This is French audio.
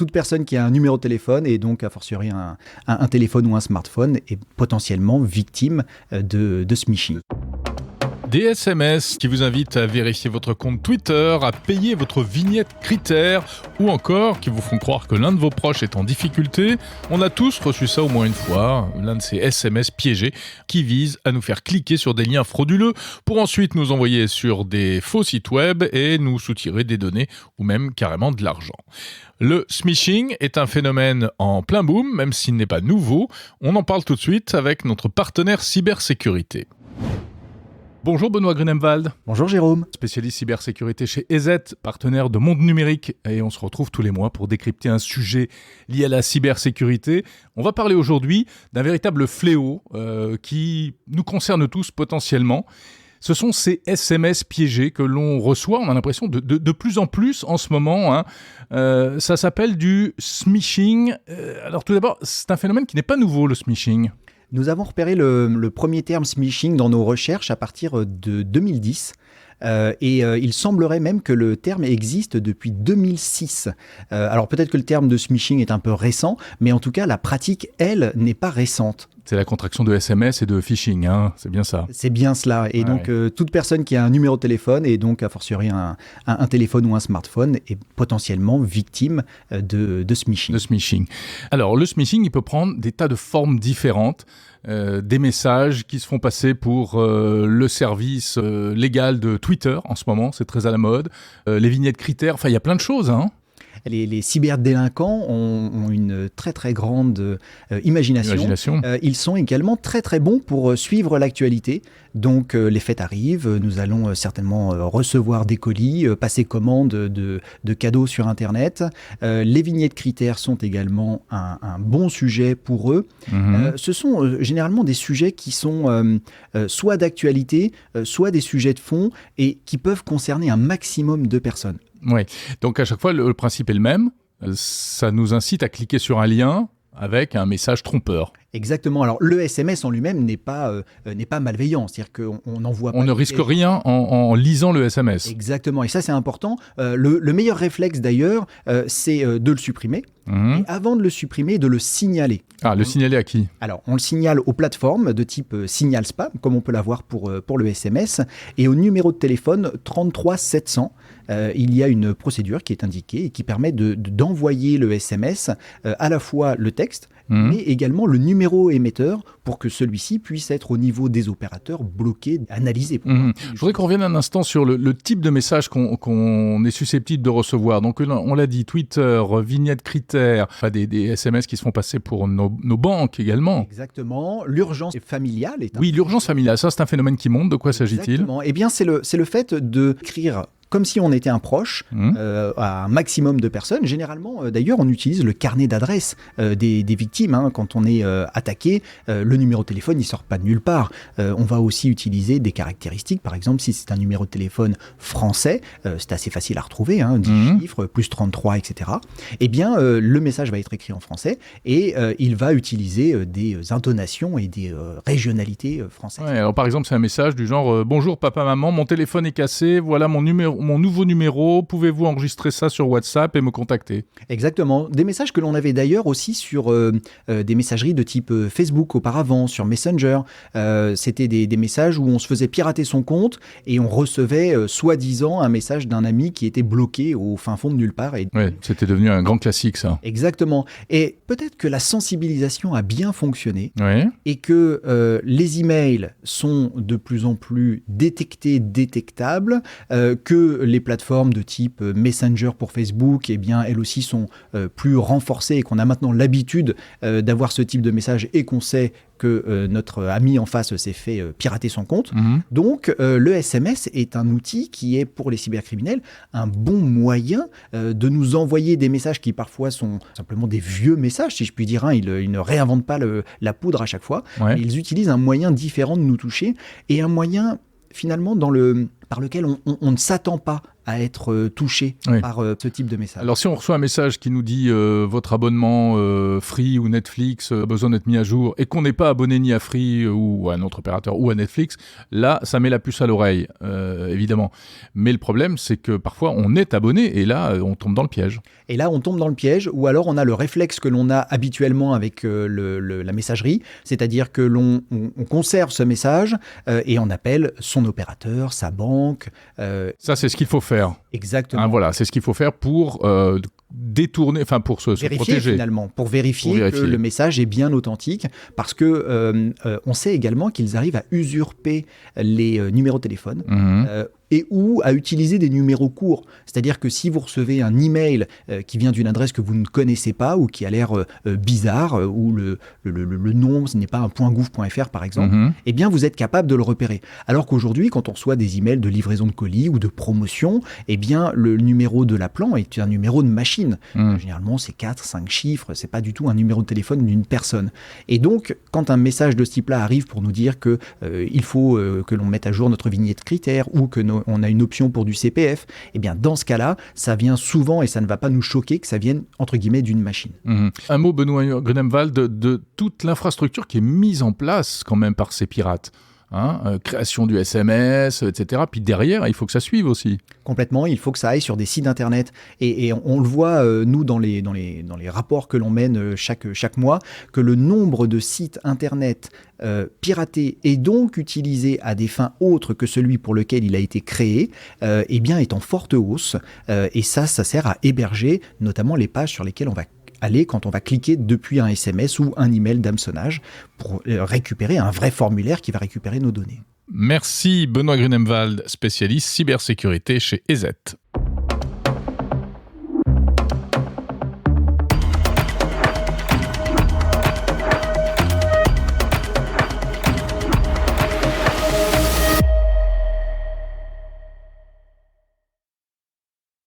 toute personne qui a un numéro de téléphone et donc a fortiori un téléphone ou un smartphone est potentiellement victime de smishing. Des SMS qui vous invitent à vérifier votre compte Twitter, à payer votre vignette critère ou encore qui vous font croire que l'un de vos proches est en difficulté. On a tous reçu ça au moins une fois, l'un de ces SMS piégés qui visent à nous faire cliquer sur des liens frauduleux pour ensuite nous envoyer sur des faux sites web et nous soutirer des données ou même carrément de l'argent. Le smishing est un phénomène en plein boom, même s'il n'est pas nouveau. On en parle tout de suite avec notre partenaire cybersécurité. Bonjour Benoît Grunemwald. Bonjour Jérôme. Spécialiste cybersécurité chez EZ, partenaire de Monde Numérique. Et on se retrouve tous les mois pour décrypter un sujet lié à la cybersécurité. On va parler aujourd'hui d'un véritable fléau qui nous concerne tous potentiellement. Ce sont ces SMS piégés que l'on reçoit, on a l'impression de plus en plus en ce moment. Ça s'appelle du smishing. Alors tout d'abord, c'est un phénomène qui n'est pas nouveau, le smishing. Nous avons repéré le premier terme smishing dans nos recherches à partir de 2010. Il semblerait même que le terme existe depuis 2006. Alors peut-être que le terme de smishing est un peu récent, mais en tout cas la pratique, elle, n'est pas récente. C'est la contraction de SMS et de phishing, c'est bien ça. C'est bien cela. Et donc, toute personne qui a un numéro de téléphone et donc a fortiori un téléphone ou un smartphone est potentiellement victime de smishing. De smishing. Alors, le smishing, il peut prendre des tas de formes différentes. Des messages qui se font passer pour le service légal de Twitter en ce moment, c'est très à la mode. Les vignettes critères, enfin, il y a plein de choses, Les cyberdélinquants ont une très très grande imagination. Ils sont également très très bons pour suivre l'actualité. Donc les fêtes arrivent, nous allons certainement recevoir des colis, passer commande de cadeaux sur Internet. Les vignettes critères sont également un bon sujet pour eux. Ce sont généralement des sujets qui sont soit d'actualité, soit des sujets de fond et qui peuvent concerner un maximum de personnes. Oui, donc à chaque fois, le principe est le même. Ça nous incite à cliquer sur un lien avec un message trompeur. Exactement. Alors, le SMS en lui-même n'est pas malveillant. C'est-à-dire qu'on n'envoie pas... On ne risque rien en lisant le SMS. Exactement. Et ça, c'est important. Le meilleur réflexe, d'ailleurs, c'est de le supprimer. Et avant de le supprimer, de le signaler. Le signaler à qui ? Alors, on le signale aux plateformes de type signal spam, comme on peut l'avoir pour le SMS, et au numéro de téléphone 33 700. Il y a une procédure qui est indiquée et qui permet d'envoyer le SMS, à la fois le texte, mais également le numéro émetteur pour que celui-ci puisse être au niveau des opérateurs bloqué, analysé. Je voudrais qu'on revienne un instant sur le type de message qu'on est susceptible de recevoir. Donc on l'a dit, Twitter, vignettes critères, des SMS qui se font passer pour nos banques également. Exactement. L'urgence familiale est l'urgence familiale, ça c'est un phénomène qui monte. De quoi s'agit-il ? Exactement. Eh bien, c'est le fait d'écrire comme si on était un proche, à un maximum de personnes. Généralement, d'ailleurs, on utilise le carnet d'adresse des victimes. Quand on est attaqué, le numéro de téléphone, il ne sort pas de nulle part. On va aussi utiliser des caractéristiques. Par exemple, si c'est un numéro de téléphone français, c'est assez facile à retrouver, 10 chiffres, plus 33, etc. Eh bien, le message va être écrit en français et il va utiliser des intonations et des régionalités françaises. Ouais, alors par exemple, c'est un message du genre « Bonjour papa, maman, mon téléphone est cassé, voilà mon nouveau numéro, pouvez-vous enregistrer ça sur WhatsApp et me contacter ?» Exactement. Des messages que l'on avait d'ailleurs aussi sur des messageries de type Facebook auparavant, sur Messenger. C'était des messages où on se faisait pirater son compte et on recevait soi-disant un message d'un ami qui était bloqué au fin fond de nulle part. Ouais, c'était devenu un grand classique, ça. Exactement. Et peut-être que la sensibilisation a bien fonctionné et que les emails sont de plus en plus détectables, que les plateformes de type Messenger pour Facebook, eh bien, elles aussi sont plus renforcées et qu'on a maintenant l'habitude d'avoir ce type de message et qu'on sait que notre ami en face s'est fait pirater son compte. Donc, le SMS est un outil qui est, pour les cybercriminels, un bon moyen de nous envoyer des messages qui parfois sont simplement des vieux messages, si je puis dire. Ils ne réinventent pas la poudre à chaque fois. Ils utilisent un moyen différent de nous toucher et un moyen, finalement, par lequel on ne s'attend pas à être touchés par ce type de message. Alors si on reçoit un message qui nous dit votre abonnement Free ou Netflix a besoin d'être mis à jour et qu'on n'est pas abonné ni à Free ou à un autre opérateur ou à Netflix, là ça met la puce à l'oreille, évidemment. Mais le problème c'est que parfois on est abonné et là on tombe dans le piège. Et là on tombe dans le piège, ou alors on a le réflexe que l'on a habituellement avec la messagerie, c'est-à-dire que l'on conserve ce message et on appelle son opérateur, sa banque. Ça c'est ce qu'il faut faire. Exactement. Hein, voilà, c'est ce qu'il faut faire pour détourner, enfin pour se protéger. Finalement, pour vérifier que le message est bien authentique, parce que on sait également qu'ils arrivent à usurper les numéros de téléphone. Et ou à utiliser des numéros courts. C'est-à-dire que si vous recevez un email qui vient d'une adresse que vous ne connaissez pas ou qui a l'air bizarre, ou le nom, ce n'est pas un .gouv.fr par exemple, eh bien vous êtes capable de le repérer. Alors qu'aujourd'hui, quand on reçoit des emails de livraison de colis ou de promotion, eh bien le numéro de l'appelant est un numéro de machine. Généralement, c'est 4-5 chiffres, c'est pas du tout un numéro de téléphone d'une personne. Et donc, quand un message de ce type-là arrive pour nous dire que il faut que l'on mette à jour notre vignette critère ou que on a une option pour du CPF, eh bien dans ce cas-là, ça vient souvent, et ça ne va pas nous choquer, que ça vienne entre guillemets d'une machine. Un mot, Benoît Grunemwald, de toute l'infrastructure qui est mise en place quand même par ces pirates. Création du SMS, etc. Puis derrière, il faut que ça suive aussi. Complètement, il faut que ça aille sur des sites internet. Et on le voit, nous, dans les rapports que l'on mène chaque mois, que le nombre de sites internet piratés et donc utilisés à des fins autres que celui pour lequel il a été créé, eh bien, est en forte hausse. Et ça sert à héberger notamment les pages sur lesquelles on va aller quand on va cliquer depuis un SMS ou un email d'hameçonnage pour récupérer un vrai formulaire qui va récupérer nos données. Merci Benoît Grunemwald, spécialiste cybersécurité chez EZ.